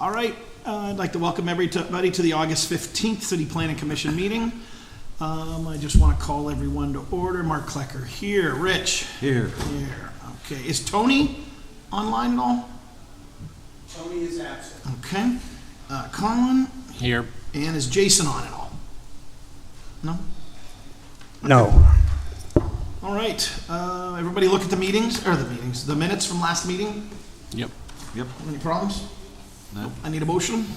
All right, I'd like to welcome everybody to the August 15th City Planning Commission meeting. I just want to call everyone to order. Mark Klecker here. Rich? Here. Here. Okay. Is Tony online at all? Tony is absent. Okay. Colin? Here. And is Jason on at all? No? No. All right. Everybody look at the the minutes from last meeting. Yep. Any problems? No. I need a motion.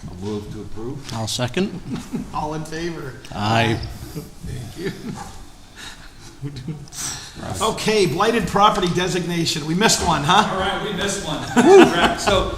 I'll move to approve. I'll second. All in favor? Aye. Thank you. Okay, blighted property designation. We missed one, huh? All right, we missed one. Correct. So,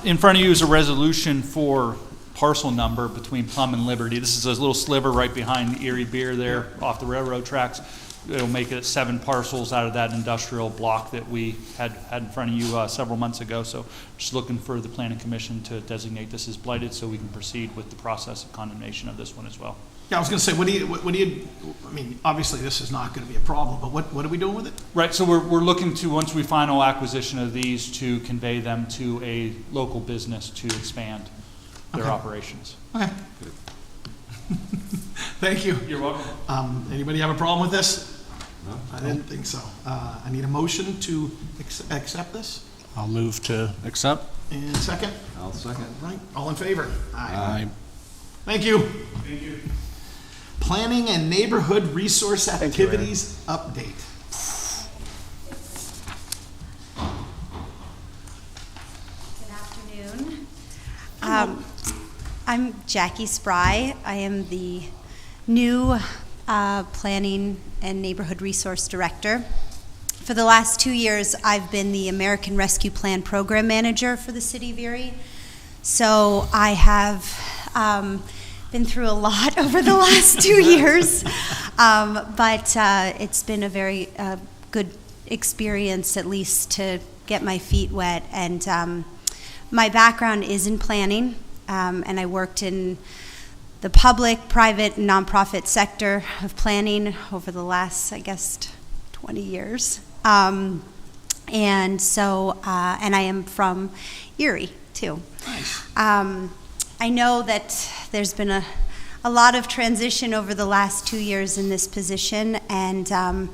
in front of you is a resolution for parcel number between Plum and Liberty. This is a little sliver right behind Erie Beer there off the railroad tracks. It'll make it 7 parcels out of that industrial block that we had in front of you several months ago. So just looking for the Planning Commission to designate this as blighted so we can proceed with the process of condemnation of this one as well. Yeah, I was going to say, what do you, I mean, obviously this is not going to be a problem, but what are we doing with it? Right, so we're looking to, once we final acquisition of these, to convey them to a local business to expand their operations. Okay. Thank you. You're welcome. Anybody have a problem with this? No. I didn't think so. I need a motion to accept this. I'll move to accept. And second? I'll second. Right, all in favor? Aye. Thank you. Thank you. Planning and Neighborhood Resource Activities Update. Good afternoon. I'm Jackie Spry. I am the new Planning and Neighborhood Resource Director. For the last 2 years, I've been the American Rescue Plan Program Manager for the City of Erie. So I have been through a lot over the last 2 years, but it's been a very good experience, at least to get my feet wet. And my background is in planning, and I worked in the public, private, and nonprofit sector of planning over the last, 20 years. And so, and I am from Erie, too. Nice. I know that there's been a lot of transition over the last 2 years in this position, and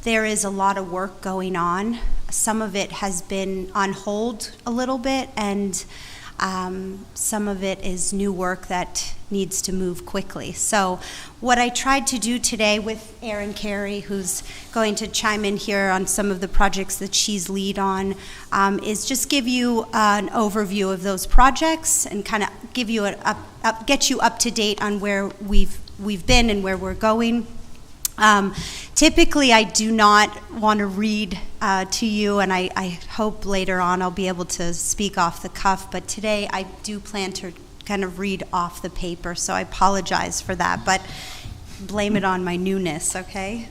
there is a lot of work going on. Some of it has been on hold a little bit, and some of it is new work that needs to move quickly. So what I tried to do today with Erin Carey, who's going to chime in here on some of the projects that she's lead on, is just give you an overview of those projects and kind of give you get you up to date on where we've been and where we're going. Typically, I do not want to read to you, and I hope later on I'll be able to speak off the cuff, but today I do plan to kind of read off the paper, so I apologize for that, but blame it on my newness, okay?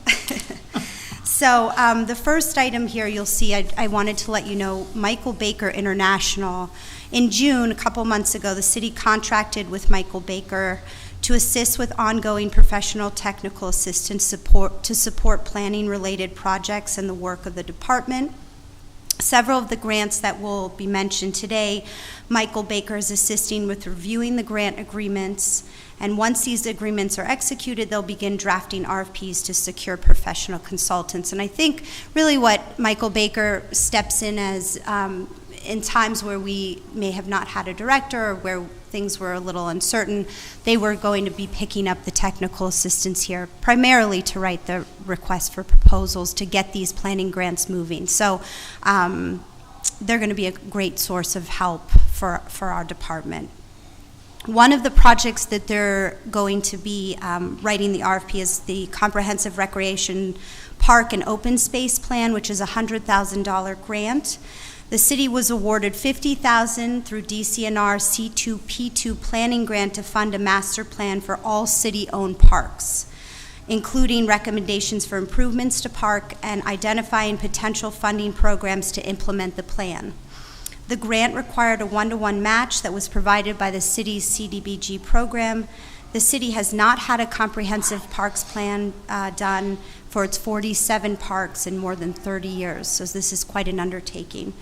So the first item here you'll see, I wanted to let you know, Michael Baker International. In June, a couple months ago, the city contracted with Michael Baker to assist with ongoing professional technical assistance support to support planning-related projects and the work of the department. Several of the grants that will be mentioned today, Michael Baker is assisting with reviewing the grant agreements, and once these agreements are executed, they'll begin drafting RFPs to secure professional consultants. And I think really what Michael Baker steps in as in times where we may have not had a director or where things were a little uncertain, they were going to be picking up the technical assistance here, primarily to write the request for proposals to get these planning grants moving. So they're going to be a great source of help for our department. One of the projects that they're going to be writing the RFP is the Comprehensive Recreation Park and Open Space Plan, which is a $100,000 grant. The city was awarded $50,000 through DCNR C2P2 planning grant to fund a master plan for all city-owned parks, including recommendations for improvements to park and identifying potential funding programs to implement the plan. The grant required a 1-to-1 match that was provided by the city's CDBG program. The city has not had a comprehensive parks plan done for its 47 parks in more than 30 years, so this is quite an undertaking.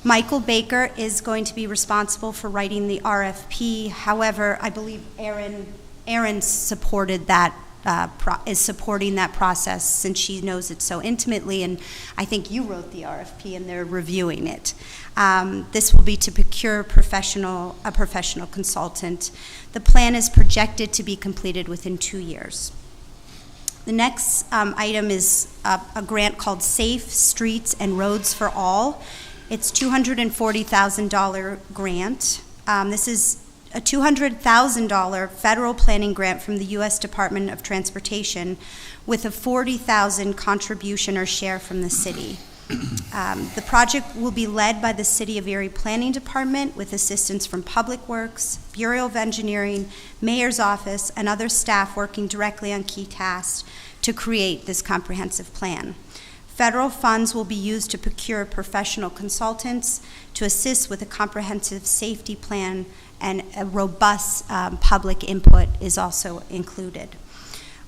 Michael Baker is going to be responsible for writing the RFP. However, I believe Erin supported that, is supporting that process since she knows it so intimately, and I think you wrote the RFP and they're reviewing it. This will be to procure a professional consultant. The plan is projected to be completed within 2 years. The next item is a grant called Safe Streets and Roads for All. It's $240,000 grant. This is a $200,000 federal planning grant from the U.S. Department of Transportation with a $40,000 contribution or share from the city. The project will be led by the City of Erie Planning Department with assistance from Public Works, Bureau of Engineering, Mayor's Office, and other staff working directly on key tasks to create this comprehensive plan. Federal funds will be used to procure professional consultants to assist with a comprehensive safety plan, and a robust public input is also included.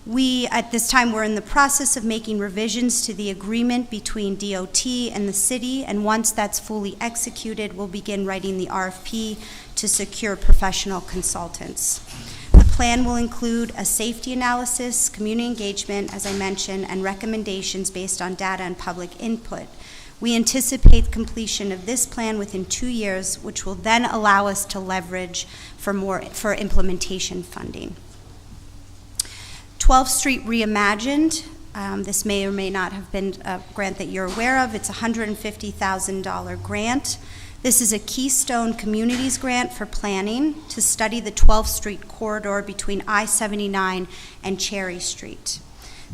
We, at this time, we're in the process of making revisions to the agreement between DOT and the city, and once that's fully executed, we'll begin writing the RFP to secure professional consultants. The plan will include a safety analysis, community engagement, as I mentioned, and recommendations based on data and public input. We anticipate completion of this plan within 2 years, which will then allow us to leverage for implementation funding. 12th Street Reimagined. This may or may not have been a grant that you're aware of. It's a $150,000 grant. This is a Keystone Communities grant for planning to study the 12th Street corridor between I-79 and Cherry Street.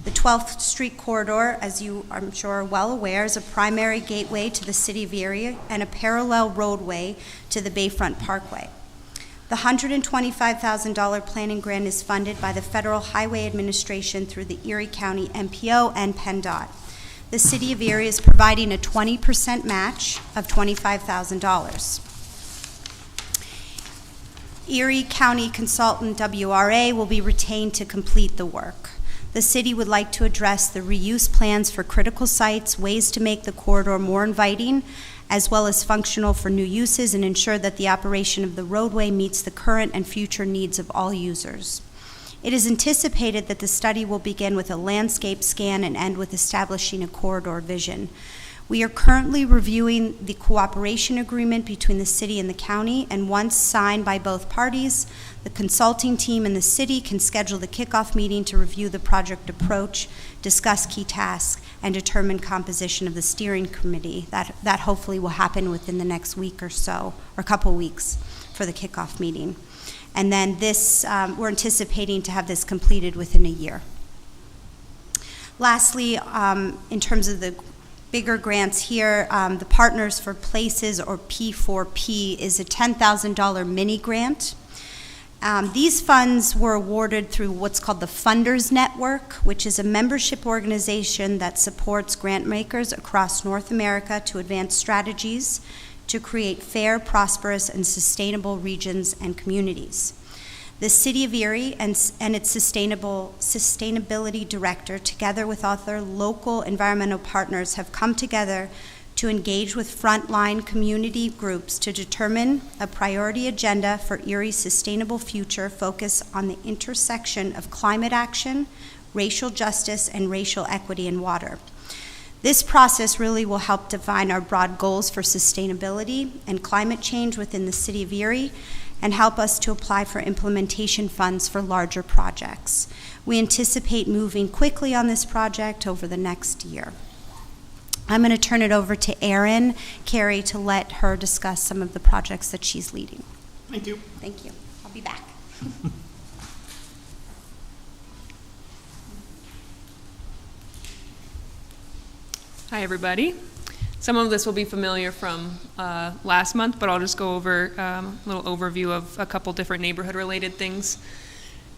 The 12th Street corridor, as you I'm sure are well aware, is a primary gateway to the city of Erie and a parallel roadway to the Bayfront Parkway. The $125,000 planning grant is funded by the Federal Highway Administration through the Erie County MPO and PennDOT. The City of Erie is providing a 20% match of $25,000. Erie County consultant WRA will be retained to complete the work. The city would like to address the reuse plans for critical sites, ways to make the corridor more inviting, as well as functional for new uses, and ensure that the operation of the roadway meets the current and future needs of all users. It is anticipated that the study will begin with a landscape scan and end with establishing a corridor vision. We are currently reviewing the cooperation agreement between the city and the county, and once signed by both parties, the consulting team and the city can schedule the kickoff meeting to review the project approach, discuss key tasks, and determine composition of the steering committee. That hopefully will happen within the next week or so, or a couple weeks for the kickoff meeting. And then this, we're anticipating to have this completed within a year. Lastly, in terms of the bigger grants here, the Partners for Places, or P4P, is a $10,000 mini grant. These funds were awarded through what's called the Funders Network, which is a membership organization that supports grant makers across North America to advance strategies to create fair, prosperous, and sustainable regions and communities. The City of Erie and its sustainability director, together with other local environmental partners, have come together to engage with frontline community groups to determine a priority agenda for Erie's sustainable future focused on the intersection of climate action, racial justice, and racial equity in water. This process really will help define our broad goals for sustainability and climate change within the City of Erie and help us to apply for implementation funds for larger projects. We anticipate moving quickly on this project over the next year. I'm going to turn it over to Erin Carey to let her discuss some of the projects that she's leading. Thank you. Thank you. I'll be back. Hi, everybody. Some of this will be familiar from last month, but I'll just go over a little overview of a couple different neighborhood-related things.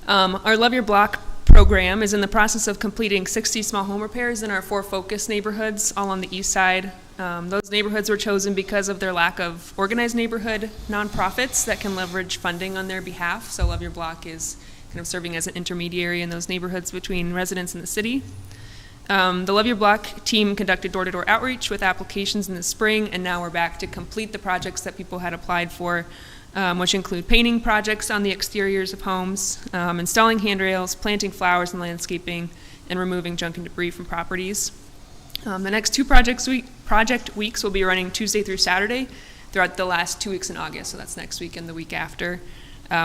Our Love Your Block program is in the process of completing 60 small home repairs in our 4 focus neighborhoods, all on the east side. Those neighborhoods were chosen because of their lack of organized neighborhood nonprofits that can leverage funding on their behalf. So Love Your Block is kind of serving as an intermediary in those neighborhoods between residents and the city. The Love Your Block team conducted door-to-door outreach with applications in the spring, and now we're back to complete the projects that people had applied for, which include painting projects on the exteriors of homes, installing handrails, planting flowers and landscaping, and removing junk and debris from properties. The next two project weeks will be running Tuesday through Saturday throughout the last 2 weeks in August, so that's next week and the week after.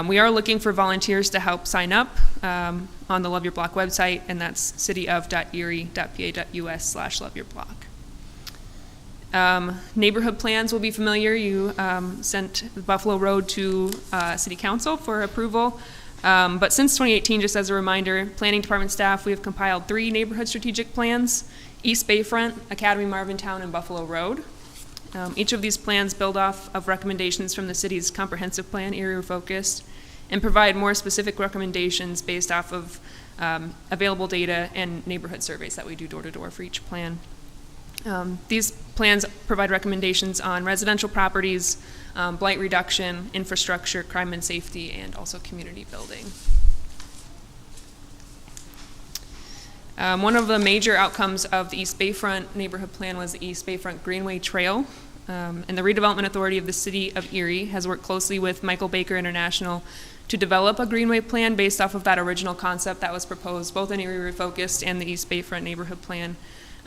We are looking for volunteers to help sign up on the Love Your Block website, and that's cityof.erie.pa.us/loveyourblock. Neighborhood plans will be familiar. You sent Buffalo Road to City Council for approval. But since 2018, just as a reminder, Planning Department staff, we have compiled 3 neighborhood strategic plans: East Bayfront, Academy Marvintown, and Buffalo Road. Each of these plans build off of recommendations from the city's comprehensive plan, Erie Focused, and provide more specific recommendations based off of available data and neighborhood surveys that we do door-to-door for each plan. These plans provide recommendations on residential properties, blight reduction, infrastructure, crime and safety, and also community building. One of the major outcomes of the East Bayfront neighborhood plan was the East Bayfront Greenway Trail. And the Redevelopment Authority of the City of Erie has worked closely with Michael Baker International to develop a Greenway plan based off of that original concept that was proposed both in Erie Refocused and the East Bayfront neighborhood plan,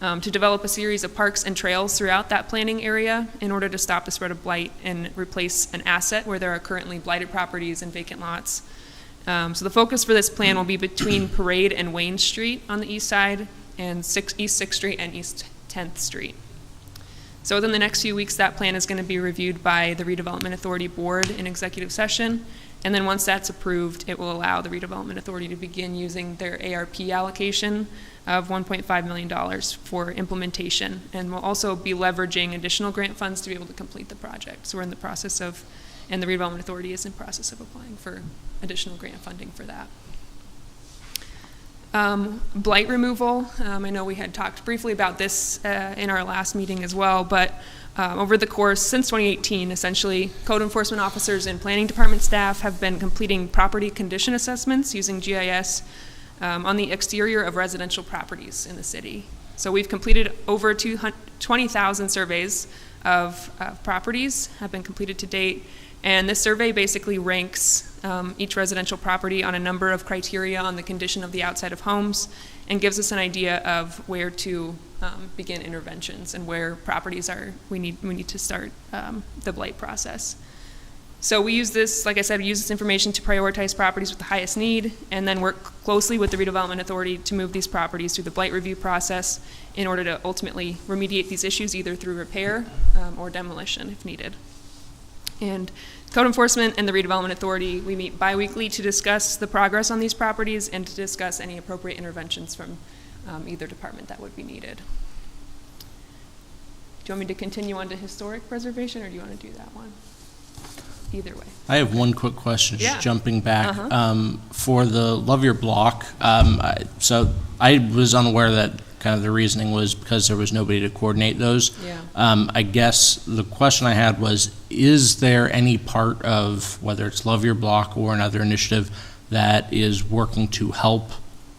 to develop a series of parks and trails throughout that planning area in order to stop the spread of blight and replace an asset where there are currently blighted properties and vacant lots. So the focus for this plan will be between Parade and Wayne Street on the east side, and East 6th Street and East 10th Street. So within the next few weeks, that plan is going to be reviewed by the Redevelopment Authority Board in executive session, and then once that's approved, it will allow the Redevelopment Authority to begin using their ARP allocation of $1.5 million for implementation, and we'll also be leveraging additional grant funds to be able to complete the project. So we're in the process of, and the Redevelopment Authority is in process of applying for additional grant funding for that. Blight removal, I know we had talked briefly about this in our last meeting as well, but over the course, since 2018, essentially, code enforcement officers and planning department staff have been completing property condition assessments using GIS on the exterior of residential properties in the city. So we've completed over 20,000 surveys of properties have been completed to date. And this survey basically ranks each residential property on a number of criteria on the condition of the outside of homes, and gives us an idea of where to begin interventions and where properties are we need to start the blight process. So we use this, like I said, we use this information to prioritize properties with the highest need, and then work closely with the Redevelopment Authority to move these properties through the blight review process in order to ultimately remediate these issues either through repair or demolition if needed. And code enforcement and the Redevelopment Authority, we meet bi-weekly to discuss the progress on these properties and to discuss any appropriate interventions from either department that would be needed. Do you want me to continue on to historic preservation, or do you want to do that one? Either way. I have one quick question, just Yeah. jumping back. For the Love Your Block, so I was unaware that kind of the reasoning was because there was nobody to coordinate those. Yeah. I guess the question I had was, is there any part of, whether it's Love Your Block or another initiative, that is working to help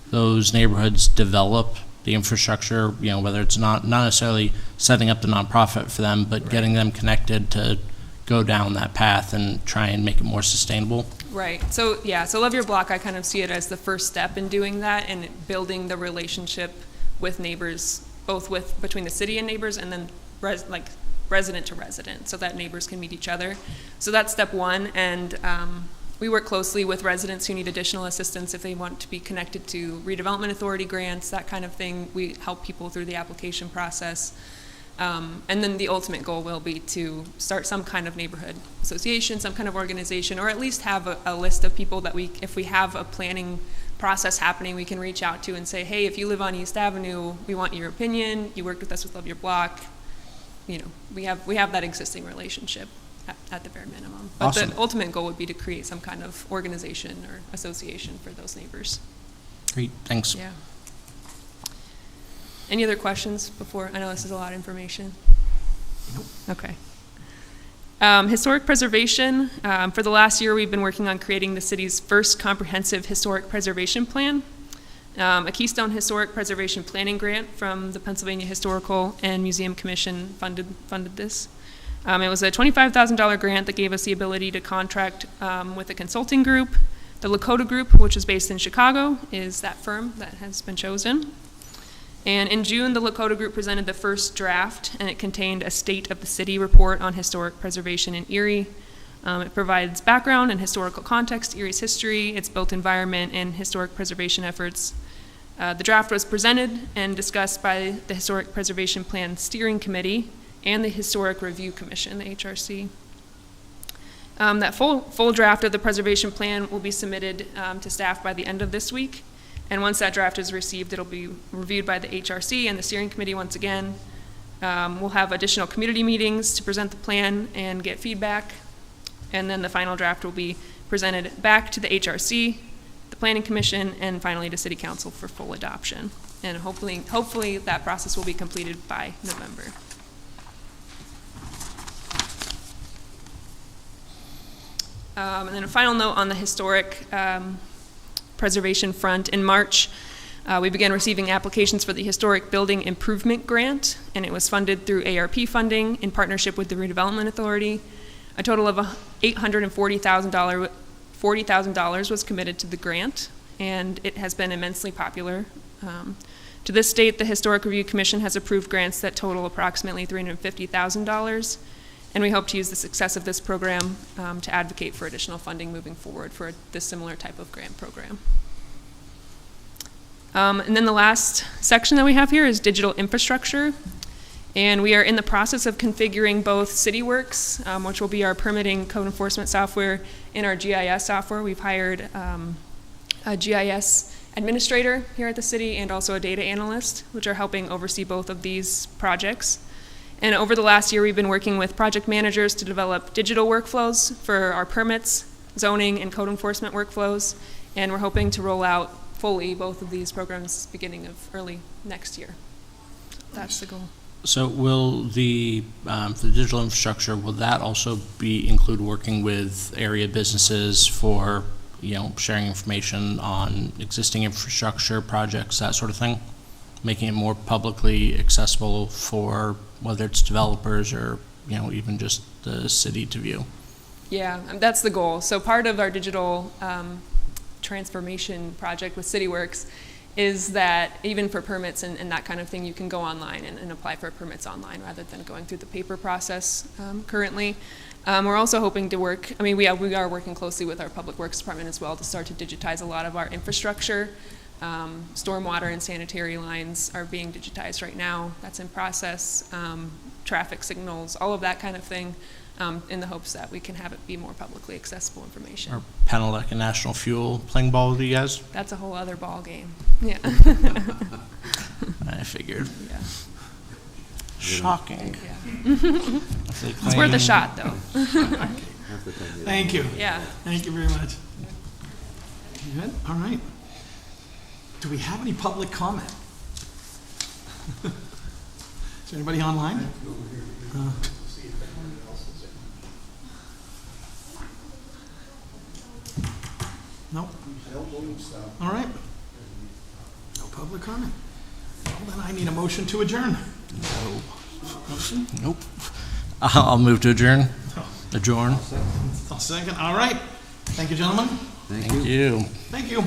those neighborhoods develop the infrastructure, whether it's not necessarily setting up the nonprofit for them, but getting them connected to go down that path and try and make it more sustainable? Right. So Love Your Block, I kind of see it as the first step in doing that and building the relationship with neighbors, both between the city and neighbors, and then resident to resident, so that neighbors can meet each other. So that's step one, and we work closely with residents who need additional assistance if they want to be connected to Redevelopment Authority grants, that kind of thing. We help people through the application process. And then the ultimate goal will be to start some kind of neighborhood association, some kind of organization, or at least have a list of people that if we have a planning process happening, we can reach out to and say, hey, if you live on East Avenue, we want your opinion. You worked with us with Love Your Block. We have that existing relationship at the bare minimum. But Awesome. The ultimate goal would be to create some kind of organization or association for those neighbors. Great, thanks. Yeah. Any other questions before? I know this is a lot of information. Nope. Okay. Historic preservation. For the last year, we've been working on creating the city's first comprehensive historic preservation plan. A Keystone Historic Preservation Planning Grant from the Pennsylvania Historical and Museum Commission funded this. It was a $25,000 grant that gave us the ability to contract with a consulting group. The Lakota Group, which is based in Chicago, is that firm that has been chosen. And in June, the Lakota Group presented the first draft, and it contained a State of the City report on historic preservation in Erie. It provides background and historical context to Erie's history, its built environment, and historic preservation efforts. The draft was presented and discussed by the Historic Preservation Plan Steering Committee and the Historic Review Commission, the HRC. That full draft of the preservation plan will be submitted to staff by the end of this week. And once that draft is received, it'll be reviewed by the HRC and the steering committee once again. We'll have additional community meetings to present the plan and get feedback. And then the final draft will be presented back to the HRC, the Planning Commission, and finally to City Council for full adoption. And hopefully that process will be completed by November. And then a final note on the historic preservation front. In March, we began receiving applications for the Historic Building Improvement Grant, and it was funded through ARP funding in partnership with the Redevelopment Authority. A total of $40,000 was committed to the grant, and it has been immensely popular. To this date, the Historic Review Commission has approved grants that total approximately $350,000, and we hope to use the success of this program to advocate for additional funding moving forward for this similar type of grant program. And then the last section that we have here is digital infrastructure. And we are in the process of configuring both CityWorks, which will be our permitting code enforcement software, and our GIS software. We've hired a GIS administrator here at the city and also a data analyst, which are helping oversee both of these projects. And over the last year, we've been working with project managers to develop digital workflows for our permits, zoning, and code enforcement workflows. And we're hoping to roll out fully both of these programs beginning of early next year. That's the goal. So will the digital infrastructure, will that also include working with area businesses for, sharing information on existing infrastructure projects, that sort of thing? Making it more publicly accessible for whether it's developers or, even just the city to view? Yeah, that's the goal. So part of our digital transformation project with CityWorks is that even for permits and that kind of thing, you can go online and apply for permits online rather than going through the paper process currently. We're also hoping to work, we are working closely with our Public Works Department as well to start to digitize a lot of our infrastructure. Stormwater and sanitary lines are being digitized right now. That's in process. Traffic signals, all of that kind of thing, in the hopes that we can have it be more publicly accessible information. Or Penelope and National Fuel playing ball with you guys? That's a whole other ball game. Yeah. I figured. Yeah. Shocking. Yeah. It's worth a shot, though. Thank you. Yeah. Thank you very much. Good, all right. Do we have any public comment? Is there anybody online? Nope. All right. No public comment. Well, then I need a motion to adjourn. No. Motion? Nope. I'll move to adjourn. Adjourn. I'll second. All right. Thank you, gentlemen. Thank Thank you. Thank you.